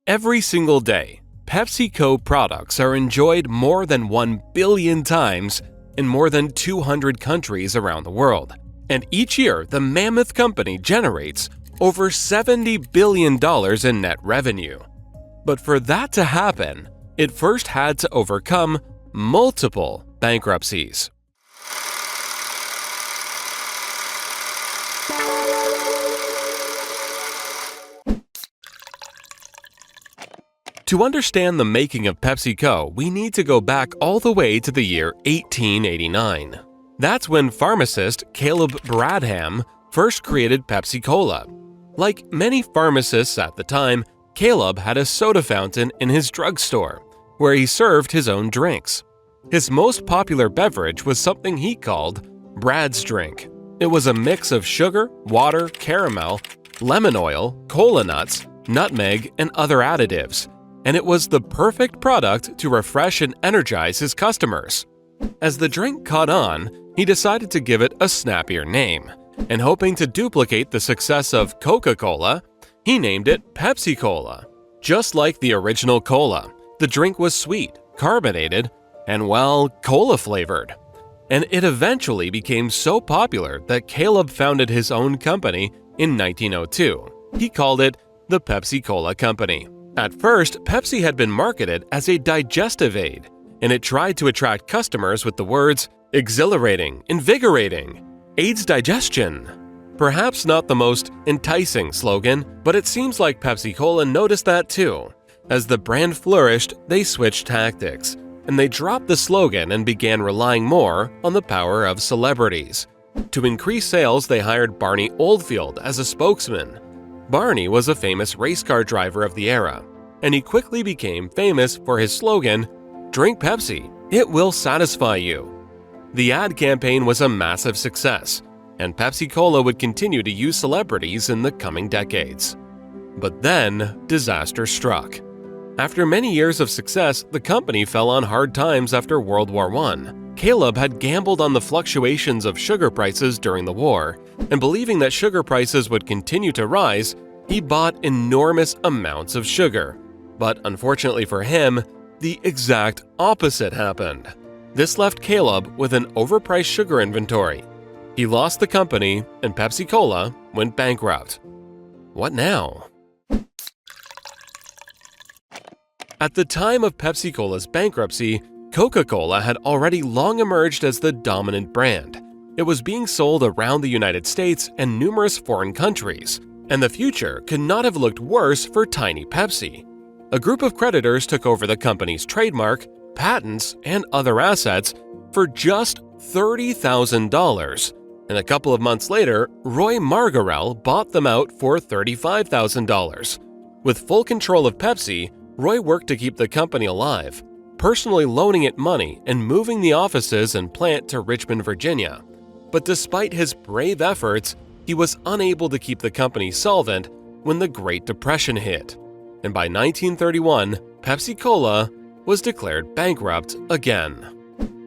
Every single day, PepsiCo products are enjoyed more than 1 billion times in more than 200 countries around the world. And each year, the mammoth company generates over $70 billion in net revenue. But for that to happen, it first had to overcome multiple bankruptcies. To understand the making of PepsiCo, we need to go back all the way to the year 1889. That's when pharmacist Caleb Bradham first created Pepsi-Cola. Like many pharmacists at the time, Caleb had a soda fountain in his drugstore, where he served his own drinks. His most popular beverage was something he called Brad's Drink. It was a mix of sugar, water, caramel, lemon oil, cola nuts, nutmeg, and other additives, and it was the perfect product to refresh and energize his customers. As the drink caught on, he decided to give it a snappier name, and hoping to duplicate the success of Coca-Cola, he named it Pepsi-Cola. Just like the original cola, the drink was sweet, carbonated, and well, cola-flavored. And it eventually became so popular that Caleb founded his own company in 1902. He called it the Pepsi-Cola Company. At first, Pepsi had been marketed as a digestive aid, and it tried to attract customers with the words exhilarating, invigorating, aids digestion. Perhaps not the most enticing slogan, but it seems like Pepsi-Cola noticed that too. As the brand flourished, they switched tactics, and they dropped the slogan and began relying more on the power of celebrities. To increase sales, they hired Barney Oldfield as a spokesman. Barney was a famous race car driver of the era, and he quickly became famous for his slogan, "Drink Pepsi, it will satisfy you." The ad campaign was a massive success, and Pepsi-Cola would continue to use celebrities in the coming decades. But then, disaster struck. After many years of success, the company fell on hard times after World War I. Caleb had gambled on the fluctuations of sugar prices during the war, and believing that sugar prices would continue to rise, he bought enormous amounts of sugar. But unfortunately for him, the exact opposite happened. This left Caleb with an overpriced sugar inventory. He lost the company, and Pepsi-Cola went bankrupt. What now? At the time of Pepsi-Cola's bankruptcy, Coca-Cola had already long emerged as the dominant brand. It was being sold around the United States and numerous foreign countries, and the future could not have looked worse for tiny Pepsi. A group of creditors took over the company's trademark, patents, and other assets for just $30,000, and a couple of months later, Roy Margarel bought them out for $35,000. With full control of Pepsi, Roy worked to keep the company alive, personally loaning it money and moving the offices and plant to Richmond, Virginia. But despite his brave efforts, he was unable to keep the company solvent when the Great Depression hit. And by 1931, Pepsi-Cola was declared bankrupt again.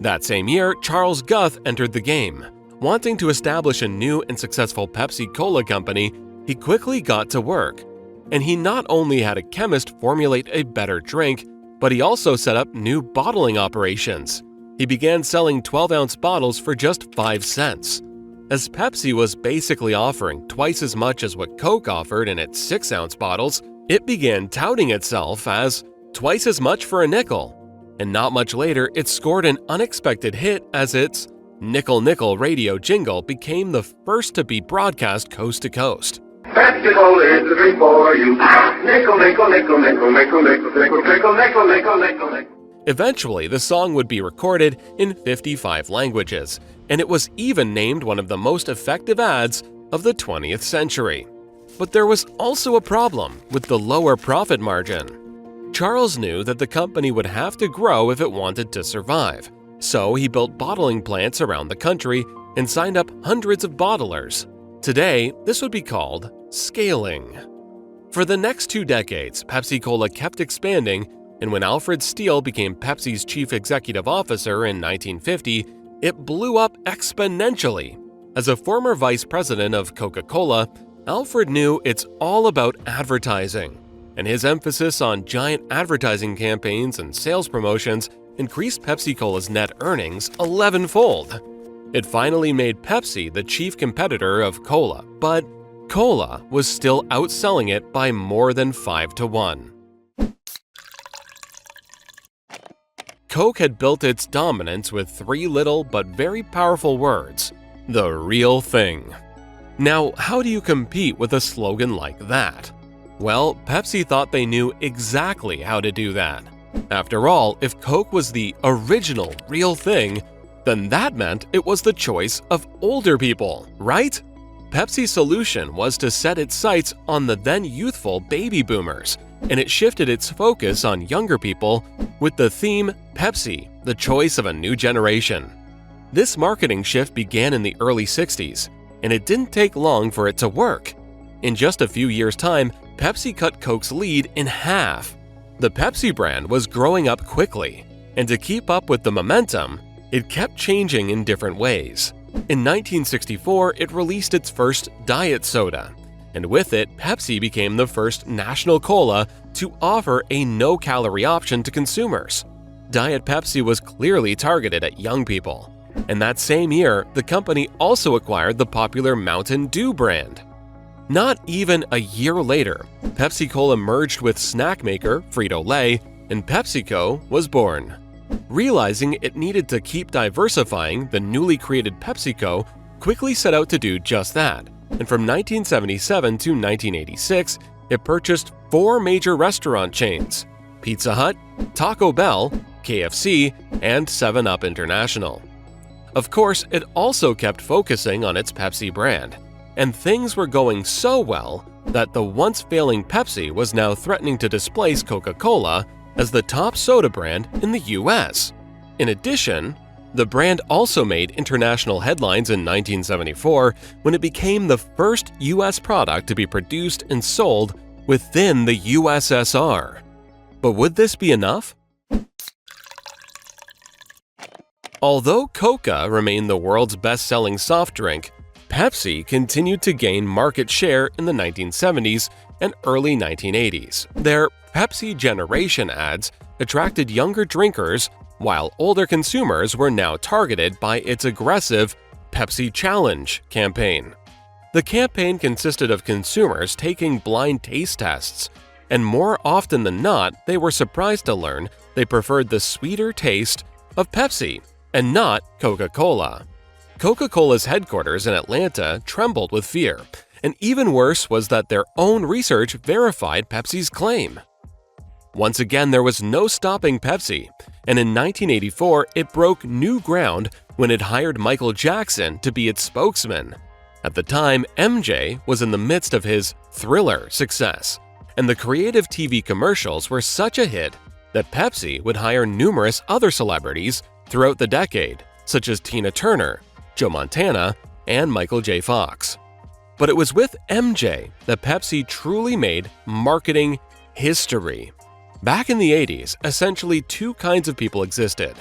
That same year, Charles Guth entered the game. Wanting to establish a new and successful Pepsi-Cola company, he quickly got to work. And he not only had a chemist formulate a better drink, but he also set up new bottling operations. He began selling 12-ounce bottles for just 5 cents. As Pepsi was basically offering twice as much as what Coke offered in its 6-ounce bottles, it began touting itself as twice as much for a nickel. And not much later, it scored an unexpected hit as its Nickel Nickel radio jingle became the first to be broadcast coast to coast. Pepsi-Cola is the drink for you. Nickel, nickel, nickel, nickel, nickel, nickel, nickel, nickel, nickel, nickel, nickel, nickel. Eventually, the song would be recorded in 55 languages, and it was even named one of the most effective ads of the 20th century. But there was also a problem with the lower profit margin. Charles knew that the company would have to grow if it wanted to survive, so he built bottling plants around the country and signed up hundreds of bottlers. Today, this would be called scaling. For the next 2 decades, Pepsi-Cola kept expanding, and when Alfred Steele became Pepsi's chief executive officer in 1950, it blew up exponentially. As a former vice president of Coca-Cola, Alfred knew it's all about advertising. and his emphasis on giant advertising campaigns and sales promotions increased Pepsi-Cola's net earnings 11-fold. It finally made Pepsi the chief competitor of Cola, but Cola was still outselling it by more than 5-1. Coke had built its dominance with 3 little but very powerful words: the real thing. Now, how do you compete with a slogan like that? Well, Pepsi thought they knew exactly how to do that. After all, if Coke was the original real thing, then that meant it was the choice of older people, right? Pepsi's solution was to set its sights on the then youthful baby boomers, and it shifted its focus on younger people with the theme Pepsi, the choice of a new generation. This marketing shift began in the early 60s, and it didn't take long for it to work. In just a few years' time, Pepsi cut Coke's lead in half. The Pepsi brand was growing up quickly, and to keep up with the momentum, it kept changing in different ways. In 1964, it released its first diet soda, and with it, Pepsi became the first national cola to offer a no-calorie option to consumers. Diet Pepsi was clearly targeted at young people, and that same year, the company also acquired the popular Mountain Dew brand. Not even a year later, Pepsi-Cola merged with snack maker Frito-Lay, and PepsiCo was born. Realizing it needed to keep diversifying, the newly created PepsiCo quickly set out to do just that, and from 1977 to 1986, it purchased 4 major restaurant chains: Pizza Hut, Taco Bell, KFC, and 7-Up International. Of course, it also kept focusing on its Pepsi brand, and things were going so well that the once failing Pepsi was now threatening to displace Coca-Cola as the top soda brand in the US. In addition, the brand also made international headlines in 1974 when it became the first US product to be produced and sold within the USSR. But would this be enough? Although Coca remained the world's best-selling soft drink, Pepsi continued to gain market share in the 1970s and early 1980s. Their Pepsi Generation ads attracted younger drinkers, while older consumers were now targeted by its aggressive Pepsi Challenge campaign. The campaign consisted of consumers taking blind taste tests, and more often than not, they were surprised to learn they preferred the sweeter taste of Pepsi and not Coca-Cola. Coca-Cola's headquarters in Atlanta trembled with fear, and even worse was that their own research verified Pepsi's claim. Once again, there was no stopping Pepsi, and in 1984 it broke new ground when it hired Michael Jackson to be its spokesman. At the time, MJ was in the midst of his Thriller success, and the creative TV commercials were such a hit that Pepsi would hire numerous other celebrities throughout the decade, such as Tina Turner, Joe Montana, and Michael J. Fox. But it was with MJ that Pepsi truly made marketing history. Back in the 80s, essentially 2 kinds of people existed: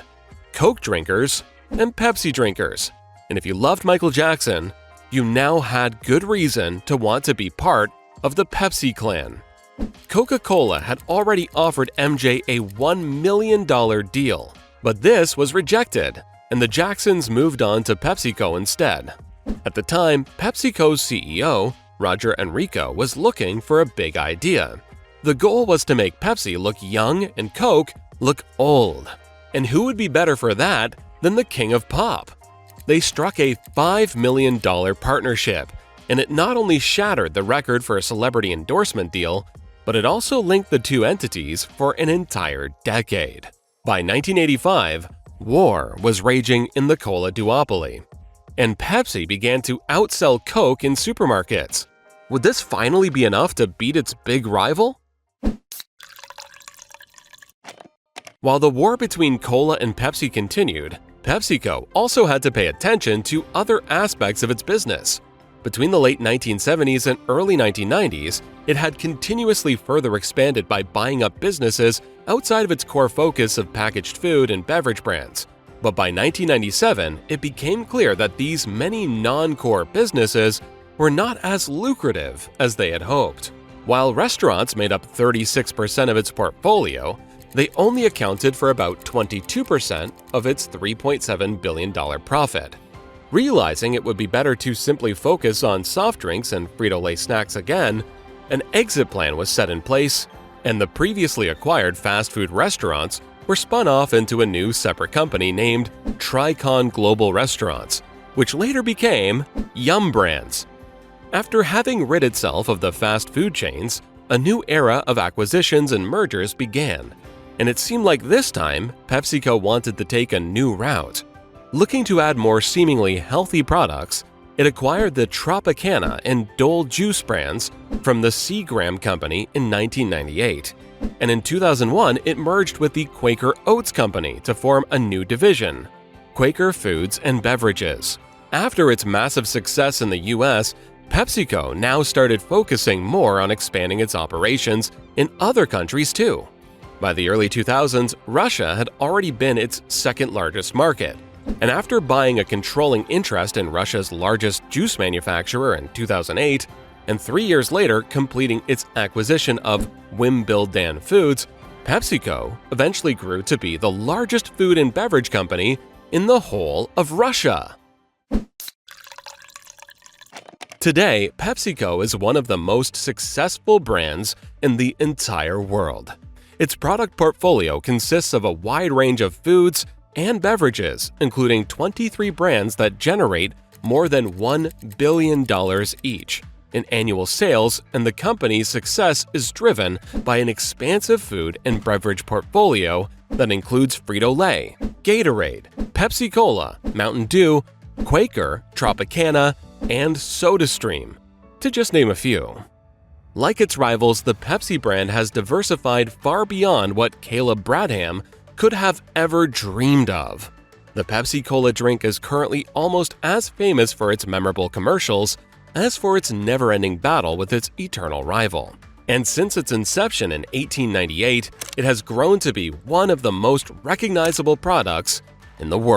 Coke drinkers and Pepsi drinkers. And if you loved Michael Jackson, you now had good reason to want to be part of the Pepsi clan. Coca-Cola had already offered MJ a $1 million deal, but this was rejected, and the Jacksons moved on to PepsiCo instead. At the time, PepsiCo's CEO, Roger Enrico, was looking for a big idea. The goal was to make Pepsi look young and Coke look old. And who would be better for that than the king of pop? They struck a $5 million partnership, and it not only shattered the record for a celebrity endorsement deal, but it also linked the 2 entities for an entire decade. By 1985, war was raging in the cola duopoly, and Pepsi began to outsell Coke in supermarkets. Would this finally be enough to beat its big rival? While the war between Cola and Pepsi continued, PepsiCo also had to pay attention to other aspects of its business. Between the late 1970s and early 1990s, it had continuously further expanded by buying up businesses outside of its core focus of packaged food and beverage brands. But by 1997, it became clear that these many non-core businesses were not as lucrative as they had hoped. While restaurants made up 36% of its portfolio, they only accounted for about 22% of its $3.7 billion profit. Realizing it would be better to simply focus on soft drinks and Frito-Lay snacks again, an exit plan was set in place, and the previously acquired fast food restaurants were spun off into a new separate company named Tricon Global Restaurants, which later became Yum Brands. After having rid itself of the fast food chains, a new era of acquisitions and mergers began, and it seemed like this time PepsiCo wanted to take a new route. Looking to add more seemingly healthy products, it acquired the Tropicana and Dole juice brands from the Seagram Company in 1998, and in 2001 it merged with the Quaker Oats Company to form a new division, Quaker Foods and Beverages. After its massive success in the US, PepsiCo now started focusing more on expanding its operations in other countries too. By the early 2000s, Russia had already been its second largest market, and after buying a controlling interest in Russia's largest juice manufacturer in 2008, and 3 years later completing its acquisition of Wimbledon Foods, PepsiCo eventually grew to be the largest food and beverage company in the whole of Russia. Today, PepsiCo is one of the most successful brands in the entire world. Its product portfolio consists of a wide range of foods and beverages, including 23 brands that generate more than $1 billion each in annual sales, and the company's success is driven by an expansive food and beverage portfolio that includes Frito-Lay, Gatorade, Pepsi-Cola, Mountain Dew, Quaker, Tropicana, and SodaStream, to just name a few. Like its rivals, the Pepsi brand has diversified far beyond what Caleb Bradham could have ever dreamed of. The Pepsi-Cola drink is currently almost as famous for its memorable commercials as for its never-ending battle with its eternal rival. And since its inception in 1898, it has grown to be one of the most recognizable products in the world.